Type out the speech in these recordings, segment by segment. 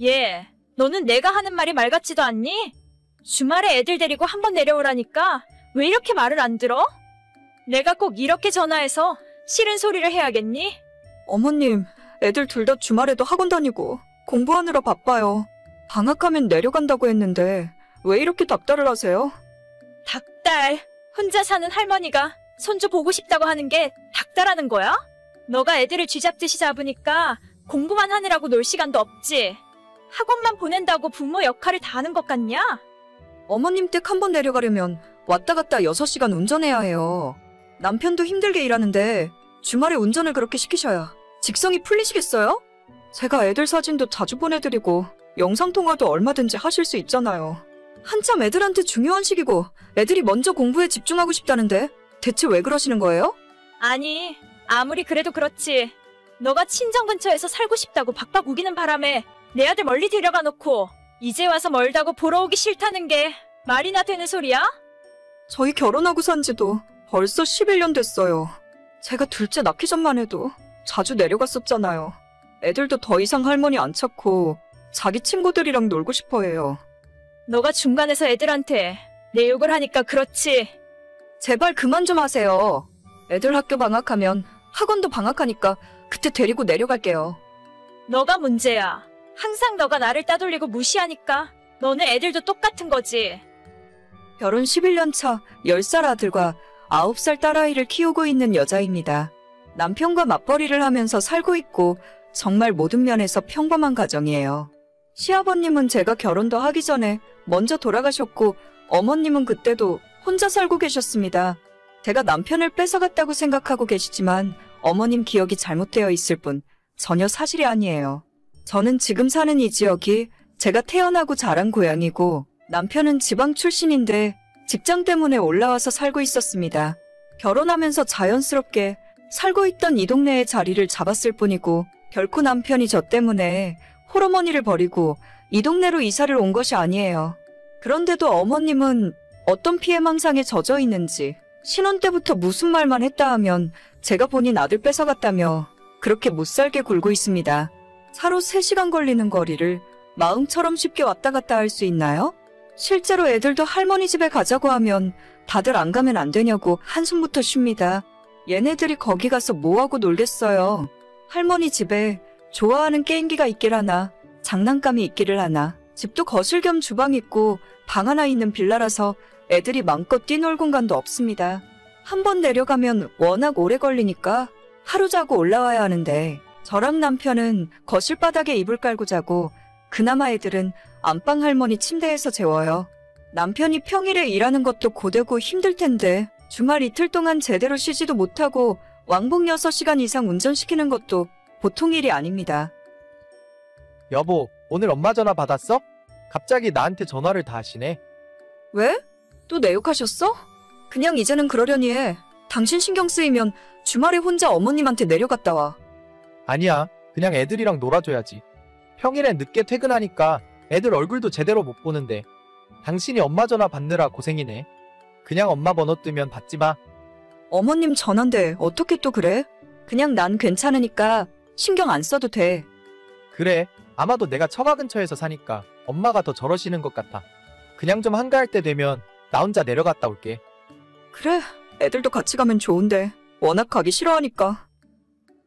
얘, 너는 내가 하는 말이 말 같지도 않니? 주말에 애들 데리고 한번 내려오라니까 왜 이렇게 말을 안 들어? 내가 꼭 이렇게 전화해서 싫은 소리를 해야겠니? 어머님, 애들 둘 다 주말에도 학원 다니고 공부하느라 바빠요. 방학하면 내려간다고 했는데 왜 이렇게 닥달을 하세요? 닭달, 혼자 사는 할머니가 손주 보고 싶다고 하는 게 닭달하는 거야? 너가 애들을 쥐잡듯이 잡으니까 공부만 하느라고 놀 시간도 없지. 학원만 보낸다고 부모 역할을 다 하는 것 같냐? 어머님 댁 한번 내려가려면 왔다 갔다 6시간 운전해야 해요. 남편도 힘들게 일하는데 주말에 운전을 그렇게 시키셔야 직성이 풀리시겠어요? 제가 애들 사진도 자주 보내드리고 영상통화도 얼마든지 하실 수 있잖아요. 한참 애들한테 중요한 시기고 애들이 먼저 공부에 집중하고 싶다는데 대체 왜 그러시는 거예요? 아니, 아무리 그래도 그렇지. 너가 친정 근처에서 살고 싶다고 박박 우기는 바람에 내 아들 멀리 데려가 놓고 이제 와서 멀다고 보러 오기 싫다는 게 말이나 되는 소리야? 저희 결혼하고 산 지도 벌써 11년 됐어요. 제가 둘째 낳기 전만 해도 자주 내려갔었잖아요. 애들도 더 이상 할머니 안 찾고 자기 친구들이랑 놀고 싶어 해요. 너가 중간에서 애들한테 내 욕을 하니까 그렇지. 제발 그만 좀 하세요. 애들 학교 방학하면 학원도 방학하니까 그때 데리고 내려갈게요. 너가 문제야. 항상 너가 나를 따돌리고 무시하니까 너네 애들도 똑같은 거지. 결혼 11년 차 10살 아들과 9살 딸아이를 키우고 있는 여자입니다. 남편과 맞벌이를 하면서 살고 있고 정말 모든 면에서 평범한 가정이에요. 시아버님은 제가 결혼도 하기 전에 먼저 돌아가셨고 어머님은 그때도 혼자 살고 계셨습니다. 제가 남편을 뺏어갔다고 생각하고 계시지만 어머님 기억이 잘못되어 있을 뿐 전혀 사실이 아니에요. 저는 지금 사는 이 지역이 제가 태어나고 자란 고향이고 남편은 지방 출신인데 직장 때문에 올라와서 살고 있었습니다. 결혼하면서 자연스럽게 살고 있던 이 동네에 자리를 잡았을 뿐이고 결코 남편이 저 때문에 홀어머니를 버리고 이 동네로 이사를 온 것이 아니에요. 그런데도 어머님은 어떤 피해망상에 젖어 있는지 신혼 때부터 무슨 말만 했다 하면 제가 본인 아들 뺏어갔다며 그렇게 못살게 굴고 있습니다. 차로 3시간 걸리는 거리를 마음처럼 쉽게 왔다 갔다 할 수 있나요? 실제로 애들도 할머니 집에 가자고 하면 다들 안 가면 안 되냐고 한숨부터 쉽니다. 얘네들이 거기 가서 뭐하고 놀겠어요. 할머니 집에 좋아하는 게임기가 있길 하나 장난감이 있기를 하나 집도 거실 겸 주방 있고 방 하나 있는 빌라라서 애들이 마음껏 뛰놀 공간도 없습니다. 한번 내려가면 워낙 오래 걸리니까 하루 자고 올라와야 하는데 저랑 남편은 거실 바닥에 이불 깔고 자고 그나마 애들은 안방 할머니 침대에서 재워요. 남편이 평일에 일하는 것도 고되고 힘들 텐데 주말 이틀 동안 제대로 쉬지도 못하고 왕복 6시간 이상 운전시키는 것도 보통 일이 아닙니다. 여보, 오늘 엄마 전화 받았어? 갑자기 나한테 전화를 다 하시네. 왜? 또 내 욕하셨어? 그냥 이제는 그러려니 해. 당신 신경 쓰이면 주말에 혼자 어머님한테 내려갔다 와. 아니야, 그냥 애들이랑 놀아줘야지. 평일엔 늦게 퇴근하니까 애들 얼굴도 제대로 못 보는데 당신이 엄마 전화 받느라 고생이네. 그냥 엄마 번호 뜨면 받지 마. 어머님 전화인데 어떻게 또 그래? 그냥 난 괜찮으니까 신경 안 써도 돼. 그래, 아마도 내가 처가 근처에서 사니까 엄마가 더 저러시는 것 같아. 그냥 좀 한가할 때 되면 나 혼자 내려갔다 올게. 그래, 애들도 같이 가면 좋은데 워낙 가기 싫어하니까.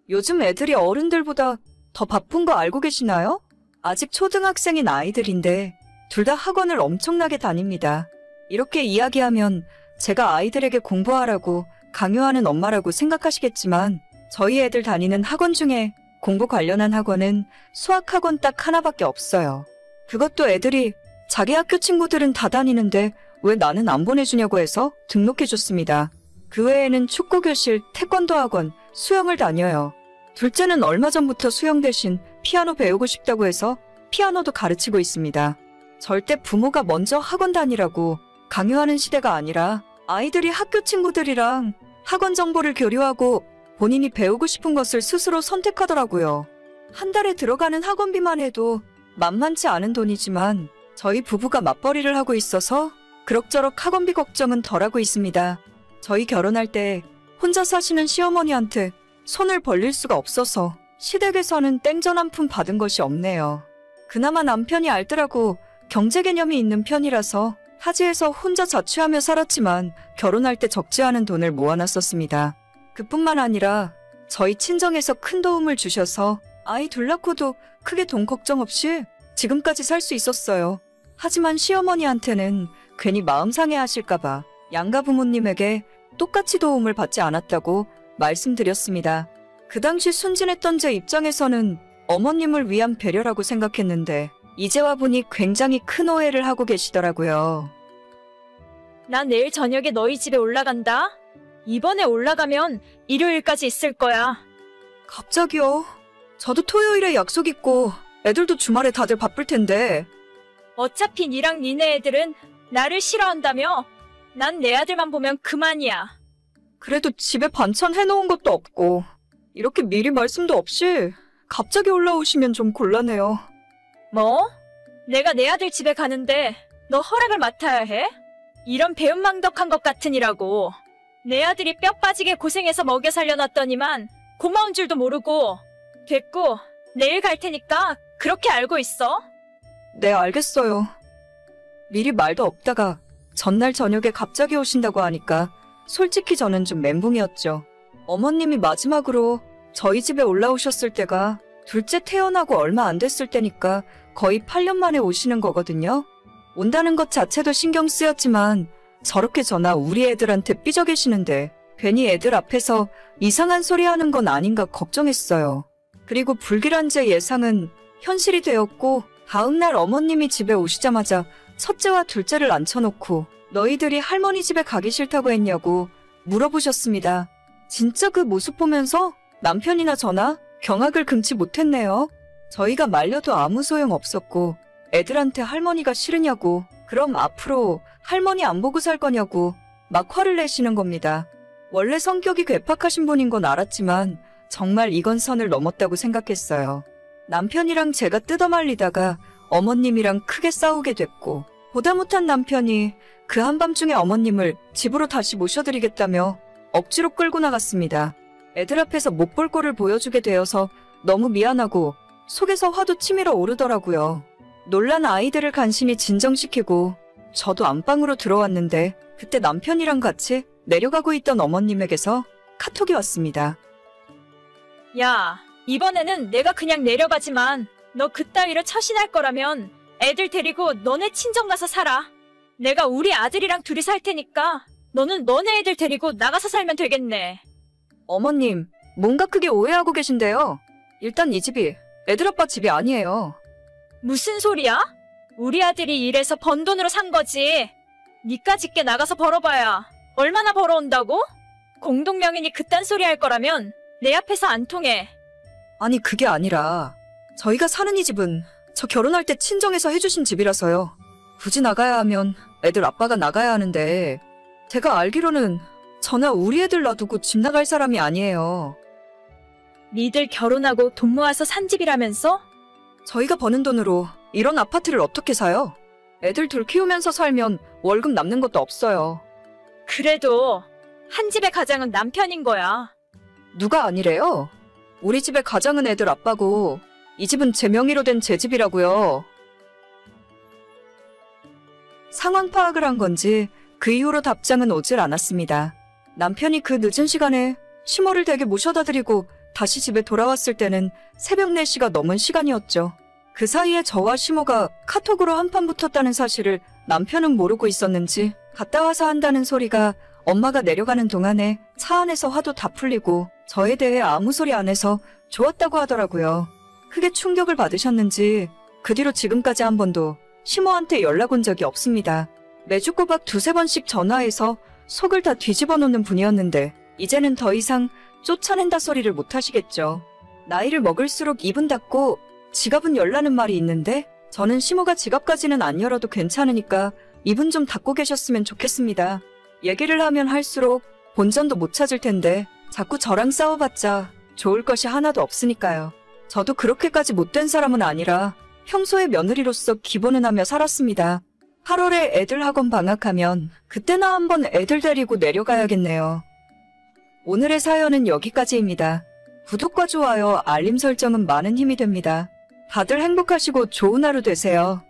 요즘 애들이 어른들보다 더 바쁜 거 알고 계시나요? 아직 초등학생인 아이들인데 둘 다 학원을 엄청나게 다닙니다. 이렇게 이야기하면 제가 아이들에게 공부하라고 강요하는 엄마라고 생각하시겠지만 저희 애들 다니는 학원 중에 공부 관련한 학원은 수학학원 딱 하나밖에 없어요. 그것도 애들이 자기 학교 친구들은 다 다니는데 왜 나는 안 보내주냐고 해서 등록해줬습니다. 그 외에는 축구교실, 태권도 학원, 수영을 다녀요. 둘째는 얼마 전부터 수영 대신 피아노 배우고 싶다고 해서 피아노도 가르치고 있습니다. 절대 부모가 먼저 학원 다니라고 강요하는 시대가 아니라 아이들이 학교 친구들이랑 학원 정보를 교류하고 본인이 배우고 싶은 것을 스스로 선택하더라고요. 한 달에 들어가는 학원비만 해도 만만치 않은 돈이지만 저희 부부가 맞벌이를 하고 있어서 그럭저럭 학원비 걱정은 덜하고 있습니다. 저희 결혼할 때 혼자 사시는 시어머니한테 손을 벌릴 수가 없어서 시댁에서는 땡전 한 푼 받은 것이 없네요. 그나마 남편이 알뜰하고 경제 개념이 있는 편이라서 타지에서 혼자 자취하며 살았지만 결혼할 때 적지 않은 돈을 모아놨었습니다. 그뿐만 아니라 저희 친정에서 큰 도움을 주셔서 아이 둘 낳고도 크게 돈 걱정 없이 지금까지 살 수 있었어요. 하지만 시어머니한테는 괜히 마음 상해하실까봐 양가 부모님에게 똑같이 도움을 받지 않았다고 말씀드렸습니다. 그 당시 순진했던 제 입장에서는 어머님을 위한 배려라고 생각했는데 이제 와보니 굉장히 큰 오해를 하고 계시더라고요. 난 내일 저녁에 너희 집에 올라간다. 이번에 올라가면 일요일까지 있을 거야. 갑자기요? 저도 토요일에 약속 있고 애들도 주말에 다들 바쁠 텐데. 어차피 니랑 니네 애들은 나를 싫어한다며? 난 내 아들만 보면 그만이야. 그래도 집에 반찬 해놓은 것도 없고 이렇게 미리 말씀도 없이 갑자기 올라오시면 좀 곤란해요. 뭐? 내가 내 아들 집에 가는데 너 허락을 맡아야 해? 이런 배은망덕한 것 같으니라고. 내 아들이 뼈 빠지게 고생해서 먹여 살려놨더니만 고마운 줄도 모르고. 됐고, 내일 갈 테니까 그렇게 알고 있어. 네, 알겠어요. 미리 말도 없다가 전날 저녁에 갑자기 오신다고 하니까 솔직히 저는 좀 멘붕이었죠. 어머님이 마지막으로 저희 집에 올라오셨을 때가 둘째 태어나고 얼마 안 됐을 때니까 거의 8년 만에 오시는 거거든요. 온다는 것 자체도 신경 쓰였지만 저렇게 전화 우리 애들한테 삐져 계시는데 괜히 애들 앞에서 이상한 소리 하는 건 아닌가 걱정했어요. 그리고 불길한 제 예상은 현실이 되었고 다음날 어머님이 집에 오시자마자 첫째와 둘째를 앉혀놓고 너희들이 할머니 집에 가기 싫다고 했냐고 물어보셨습니다. 진짜 그 모습 보면서 남편이나 저나 경악을 금치 못했네요. 저희가 말려도 아무 소용 없었고 애들한테 할머니가 싫으냐고 그럼 앞으로 할머니 안 보고 살 거냐고 막 화를 내시는 겁니다. 원래 성격이 괴팍하신 분인 건 알았지만 정말 이건 선을 넘었다고 생각했어요. 남편이랑 제가 뜯어말리다가 어머님이랑 크게 싸우게 됐고 보다 못한 남편이 그 한밤중에 어머님을 집으로 다시 모셔드리겠다며 억지로 끌고 나갔습니다. 애들 앞에서 못 볼 꼴을 보여주게 되어서 너무 미안하고 속에서 화도 치밀어 오르더라고요. 놀란 아이들을 간신히 진정시키고 저도 안방으로 들어왔는데 그때 남편이랑 같이 내려가고 있던 어머님에게서 카톡이 왔습니다. 야, 이번에는 내가 그냥 내려가지만 너 그따위로 처신할 거라면 애들 데리고 너네 친정 가서 살아. 내가 우리 아들이랑 둘이 살 테니까 너는 너네 애들 데리고 나가서 살면 되겠네. 어머님, 뭔가 크게 오해하고 계신데요. 일단 이 집이 애들 아빠 집이 아니에요. 무슨 소리야? 우리 아들이 일해서 번 돈으로 산 거지. 니까짓게 나가서 벌어봐야 얼마나 벌어온다고? 공동명인이 그딴 소리 할 거라면 내 앞에서 안 통해. 아니 그게 아니라 저희가 사는 이 집은 저 결혼할 때 친정에서 해주신 집이라서요. 굳이 나가야 하면 애들 아빠가 나가야 하는데 제가 알기로는 저나 우리 애들 놔두고 집 나갈 사람이 아니에요. 니들 결혼하고 돈 모아서 산 집이라면서? 저희가 버는 돈으로 이런 아파트를 어떻게 사요? 애들 둘 키우면서 살면 월급 남는 것도 없어요. 그래도 한 집의 가장은 남편인 거야. 누가 아니래요? 우리 집의 가장은 애들 아빠고 이 집은 제 명의로 된 제 집이라고요. 상황 파악을 한 건지 그 이후로 답장은 오질 않았습니다. 남편이 그 늦은 시간에 시모를 댁에 모셔다 드리고 다시 집에 돌아왔을 때는 새벽 4시가 넘은 시간이었죠. 그 사이에 저와 시모가 카톡으로 한판 붙었다는 사실을 남편은 모르고 있었는지 갔다 와서 한다는 소리가 엄마가 내려가는 동안에 차 안에서 화도 다 풀리고 저에 대해 아무 소리 안 해서 좋았다고 하더라고요. 크게 충격을 받으셨는지 그 뒤로 지금까지 한 번도 시모한테 연락 온 적이 없습니다. 매주 꼬박 2-3번씩 전화해서 속을 다 뒤집어 놓는 분이었는데 이제는 더 이상 쫓아낸다 소리를 못 하시겠죠. 나이를 먹을수록 입은 닫고 지갑은 열라는 말이 있는데 저는 시모가 지갑까지는 안 열어도 괜찮으니까 입은 좀 닫고 계셨으면 좋겠습니다. 얘기를 하면 할수록 본전도 못 찾을 텐데 자꾸 저랑 싸워봤자 좋을 것이 하나도 없으니까요. 저도 그렇게까지 못된 사람은 아니라 평소에 며느리로서 기본은 하며 살았습니다. 8월에 애들 학원 방학하면 그때나 한번 애들 데리고 내려가야겠네요. 오늘의 사연은 여기까지입니다. 구독과 좋아요, 알림 설정은 많은 힘이 됩니다. 다들 행복하시고 좋은 하루 되세요.